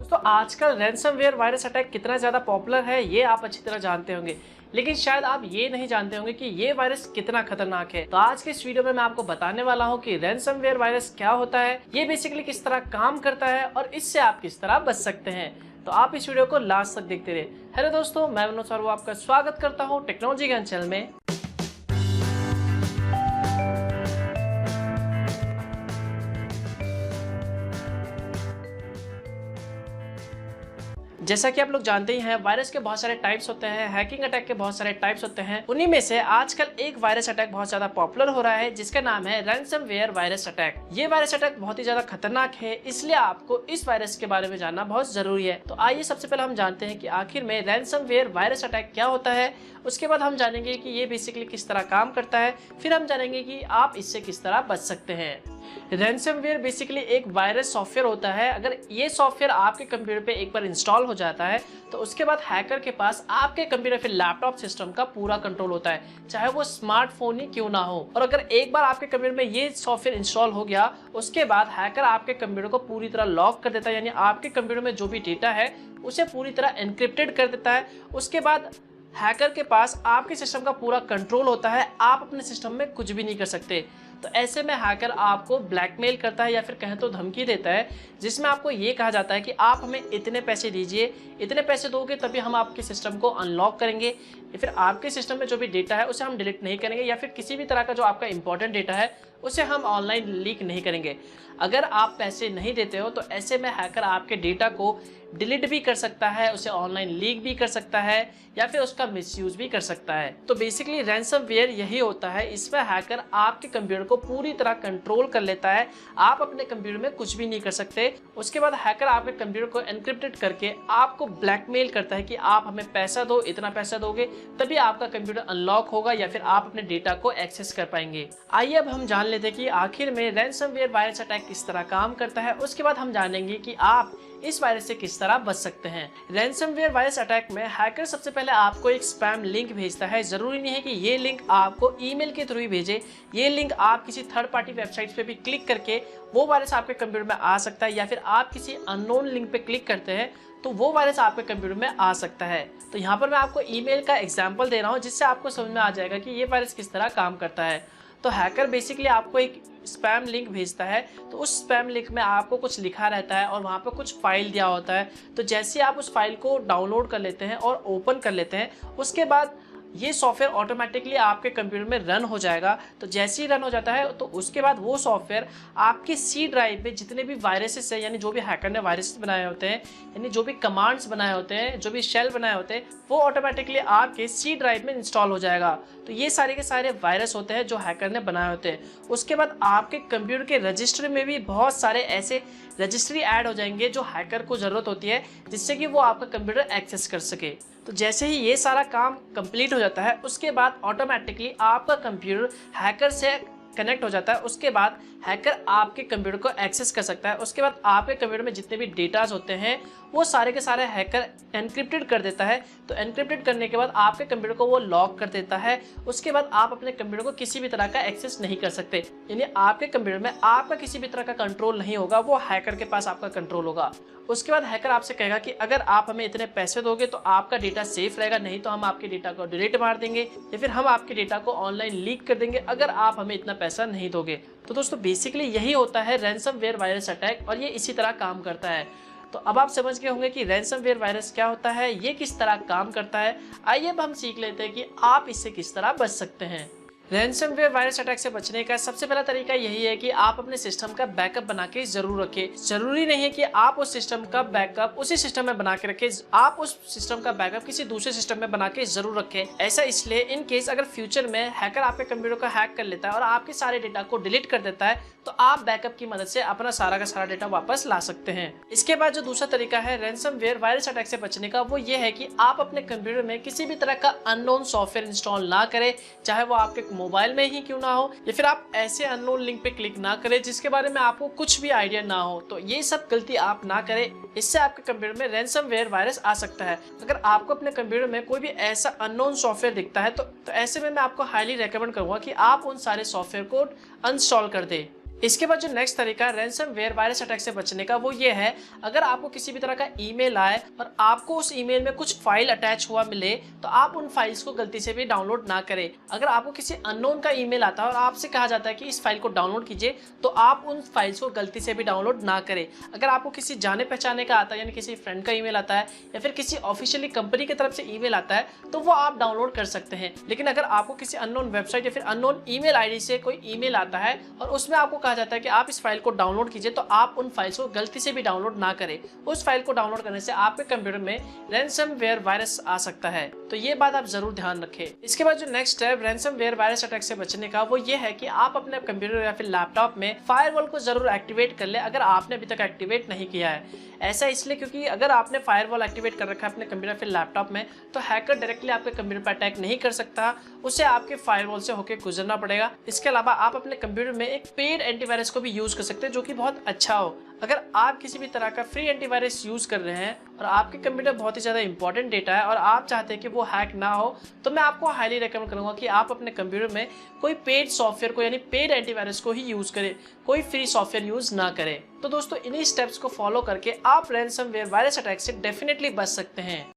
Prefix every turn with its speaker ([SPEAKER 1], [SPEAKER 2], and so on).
[SPEAKER 1] दोस्तों आजकल ransomware virus attack कितना ज़्यादा पॉपुलर है ये आप अच्छी तरह जानते होंगे, लेकिन शायद आप ये नहीं जानते होंगे कि ये वायरस कितना खतरनाक है। तो आज के इस वीडियो में मैं आपको बताने वाला हूँ कि रैनसमवेयर वायरस क्या होता है, ये बेसिकली किस तरह काम करता है और इससे आप किस तरह बच सकते हैं। तो आप इस वीडियो को लास्ट तक देखते रहे। हेलो दोस्तों, मैं मनोज सर्वो आपका स्वागत करता हूँ टेक्नोलॉजी ज्ञान चैनल में। जैसा कि आप लोग जानते ही हैं, वायरस के बहुत सारे टाइप्स होते हैं, हैकिंग अटैक के बहुत सारे टाइप्स होते हैं। उन्हीं में से आजकल एक वायरस अटैक बहुत ज्यादा पॉपुलर हो रहा है जिसका नाम है रैनसमवेयर वायरस अटैक। ये वायरस अटैक बहुत ही ज्यादा खतरनाक है, इसलिए आपको इस वायरस के बारे में जानना बहुत जरूरी है। तो आइए सबसे पहले हम जानते हैं कि आखिर में रैनसमवेयर वायरस अटैक क्या होता है। उसके बाद हम जानेंगे कि ये बेसिकली किस तरह काम करता है, फिर हम जानेंगे कि आप इससे किस तरह बच सकते हैं। रैनसमवेयर बेसिकली एक वायरस सॉफ्टवेयर होता है। अगर ये सॉफ्टवेयर आपके कंप्यूटर पे एक बार इंस्टॉल हो जाता है तो उसके बाद हैकर के पास आपके कंप्यूटर फिर लैपटॉप सिस्टम का पूरा कंट्रोल होता है, चाहे वो स्मार्टफोन ही क्यों ना हो। और अगर एक बार आपके कंप्यूटर में ये सॉफ्टवेयर इंस्टॉल हो गया, उसके बाद हैकर आपके कंप्यूटर को पूरी तरह लॉक कर देता है, यानी आपके कंप्यूटर में जो भी डेटा है उसे पूरी तरह एनक्रिप्टेड कर देता है। उसके बाद हैकर के पास आपके सिस्टम का पूरा कंट्रोल होता है, आप अपने सिस्टम में कुछ भी नहीं कर सकते। तो ऐसे में हैकर आपको ब्लैकमेल करता है या फिर कहें तो धमकी देता है, जिसमें आपको ये कहा जाता है कि आप हमें इतने पैसे दीजिए, इतने पैसे दोगे तभी हम आपके सिस्टम को अनलॉक करेंगे, या फिर आपके सिस्टम में जो भी डेटा है उसे हम डिलीट नहीं करेंगे, या फिर किसी भी तरह का जो आपका इंपॉर्टेंट डेटा है उसे हम ऑनलाइन लीक नहीं करेंगे। अगर आप पैसे नहीं देते हो तो ऐसे में हैकर आपके डेटा को डिलीट भी कर सकता है, उसे ऑनलाइन लीक भी कर सकता है, या फिर उसका मिसयूज भी कर सकता है। तो बेसिकली रैनसमवेयर यही होता है, इसमें हैकर आपके कंप्यूटर को पूरी तरह कंट्रोल कर लेता है, आप अपने कंप्यूटर में कुछ भी नहीं कर सकते। उसके बाद हैकर आपके कंप्यूटर को एनक्रिप्टेड करके आपको ब्लैकमेल करता है कि आप हमें पैसा दो, इतना पैसा दोगे तभी आपका कंप्यूटर अनलॉक होगा या फिर आप अपने डेटा को एक्सेस कर पाएंगे। आइए अब हम जान लेते हैं कि आखिर में रैनसमवेयर वायरस अटैक किस तरह काम करता है। उसके बाद हम जानेंगे कि आप इस वायरस से किस तरह बच सकते हैं। रैनसमवेयर वायरस अटैक में हैकर सबसे पहले आपको एक स्पैम लिंक भेजता है। जरूरी नहीं है कि ये लिंक आपको ईमेल के थ्रू ही भेजे, ये लिंक आप किसी थर्ड पार्टी वेबसाइट पे भी क्लिक करके वो वायरस आपके कंप्यूटर में आ सकता है, या फिर आप किसी अननोन लिंक पे क्लिक करते हैं तो वो वायरस आपके कंप्यूटर में आ सकता है। तो यहाँ पर मैं आपको ईमेल का एग्जाम्पल दे रहा हूँ जिससे आपको समझ में आ जाएगा कि ये वायरस किस तरह काम करता है। तो हैकर बेसिकली आपको एक स्पैम लिंक भेजता है, तो उस स्पैम लिंक में आपको कुछ लिखा रहता है और वहाँ पर कुछ फाइल दिया होता है। तो जैसे आप उस फाइल को डाउनलोड कर लेते हैं और ओपन कर लेते हैं, उसके बाद ये सॉफ्टवेयर ऑटोमेटिकली आपके कंप्यूटर में रन हो जाएगा। तो जैसे ही रन हो जाता है तो उसके बाद वो सॉफ्टवेयर आपके सी ड्राइव में जितने भी वायरसेस है, यानी जो भी हैकर ने वायरसेस बनाए होते हैं, यानी जो भी कमांड्स बनाए होते हैं, जो भी शेल बनाए होते हैं, वो ऑटोमेटिकली आपके सी ड्राइव में इंस्टॉल हो जाएगा। तो ये सारे के सारे वायरस होते हैं जो हैकर ने बनाए होते हैं। उसके बाद आपके कंप्यूटर के रजिस्टर में भी बहुत सारे ऐसे रजिस्ट्री ऐड हो जाएंगे जो हैकर को ज़रूरत होती है, जिससे कि वो आपका कंप्यूटर एक्सेस कर सके। तो जैसे ही ये सारा काम कंप्लीट हो जाता है, उसके बाद ऑटोमेटिकली आपका कंप्यूटर हैकर से कनेक्ट हो जाता है। उसके बाद हैकर आपके कंप्यूटर को एक्सेस कर सकता है। उसके बाद आपके कंप्यूटर में जितने भी डेटाज होते हैं वो सारे के सारे हैकर एनक्रिप्टेड कर देता है। तो एनक्रिप्टेड करने के बाद आपके कंप्यूटर को वो लॉक कर देता है। उसके बाद आप अपने कंप्यूटर को किसी भी तरह का एक्सेस नहीं कर सकते, यानी आपके कंप्यूटर में आपका किसी भी तरह का कंट्रोल नहीं होगा, वो हैकर के पास आपका कंट्रोल होगा। उसके बाद हैकर आपसे कहेगा कि अगर आप हमें इतने पैसे दोगे तो आपका डेटा सेफ रहेगा, नहीं तो हम आपके डेटा को डिलीट मार देंगे या फिर हम आपके डेटा को ऑनलाइन लीक कर देंगे अगर आप हमें इतना पैसा नहीं दोगे। तो दोस्तों बेसिकली यही होता है रैनसमवेयर वायरस अटैक, और ये इसी तरह काम करता है। तो अब आप समझ गए होंगे कि रैनसमवेयर वायरस क्या होता है, ये किस तरह काम करता है। आइए अब हम सीख लेते हैं कि आप इससे किस तरह बच सकते हैं। रैनसमवेयर वायरस अटैक से बचने का सबसे पहला तरीका यही है कि आप अपने सिस्टम का बैकअप बना के जरूर रखें। जरूरी नहीं है कि आप उस सिस्टम का बैकअप उसी सिस्टम में बना के रखें, आप उस सिस्टम का बैकअप किसी दूसरे सिस्टम में बना के जरूर रखें। ऐसा इसलिए इन केस अगर फ्यूचर में हैकर आपके कंप्यूटर को हैक कर लेता है और आपके सारे डेटा को डिलीट कर देता है, तो आप बैकअप की मदद से अपना सारा का सारा डेटा वापस ला सकते हैं। इसके बाद जो दूसरा तरीका है रैनसमवेयर वायरस अटैक से बचने का, वो ये है कि आप अपने कंप्यूटर में किसी भी तरह का अननोन सॉफ्टवेयर इंस्टॉल ना करें, चाहे वो आपके मोबाइल में ही क्यों ना हो, या फिर आप ऐसे अननोन लिंक पे क्लिक ना करें जिसके बारे में आपको कुछ भी आइडिया ना हो। तो ये सब गलती आप ना करें, इससे आपके कंप्यूटर में रैनसमवेयर वायरस आ सकता है। अगर आपको अपने कंप्यूटर में कोई भी ऐसा अननोन सॉफ्टवेयर दिखता है तो ऐसे में मैं आपको हाईली रेकमेंड करूंगा कि आप उन सारे सॉफ्टवेयर को अनइंस्टॉल कर दें। इसके बाद जो नेक्स्ट तरीका है रैंसमवेयर वायरस अटैक से बचने का, वो ये है, अगर आपको किसी भी तरह का ईमेल आए और आपको उस ईमेल में कुछ फाइल अटैच हुआ मिले तो आप उन फाइल्स को गलती से भी डाउनलोड ना करें। अगर आपको किसी अननोन का ईमेल आता है और आपसे कहा जाता है कि इस फाइल को डाउनलोड कीजिए, तो आप उन फाइल्स को गलती से भी डाउनलोड ना करें। अगर आपको किसी जाने पहचाने का आता है, यानी किसी फ्रेंड का ईमेल आता है या फिर किसी ऑफिशियली कंपनी की तरफ से ईमेल आता है, तो वो आप डाउनलोड कर सकते हैं। लेकिन अगर आपको किसी अननोन वेबसाइट या फिर अननोन ईमेल आईडी से कोई ईमेल आता है और उसमें आपको कहा जाता है कि आप इस फाइल को डाउनलोड कीजिए, तो आप उन फाइल्स को गलती से भी डाउनलोड ना करें। उस फाइल को डाउनलोड करने से आपके कंप्यूटर में रैंसमवेयर वायरस आ सकता है, तो ये बात आप जरूर ध्यान रखें। इसके बाद जो नेक्स्ट है रैंसमवेयर वायरस अटैक से बचने का, वो ये है कि आप अपने कंप्यूटर या फिर लैपटॉप में फायरवॉल को जरूर एक्टिवेट कर ले, अगर आपने अभी तक एक्टिवेट नहीं किया है। ऐसा इसलिए क्योंकि अगर आपने फायरवॉल एक्टिवेट कर रखा है अपने कंप्यूटर फिर लैपटॉप में, तो हैकर डायरेक्टली आपके कंप्यूटर पर अटैक नहीं कर सकता, उसे आपके फायरवॉल से होकर गुजरना पड़ेगा। इसके अलावा आप अपने कंप्यूटर में एक पेड एंटीवायरस को भी यूज कर सकते हैं, जो कि बहुत अच्छा हो। अगर आप किसी भी तरह का फ्री एंटीवायरस यूज कर रहे हैं और आपके कंप्यूटर बहुत ही ज्यादा इंपॉर्टेंट डेटा है और आप चाहते हैं कि वो हैक ना हो, तो मैं आपको हाईली रेकमेंड करूंगा कि आप अपने कंप्यूटर में कोई पेड सॉफ्टवेयर को, यानी पेड एंटीवायरस को ही यूज करें, कोई फ्री सॉफ्टवेयर यूज ना करें। तो दोस्तों, इन्हीं स्टेप्स को फॉलो करके आप रैंसमवेयर वायरस अटैक से डेफिनेटली बच सकते हैं।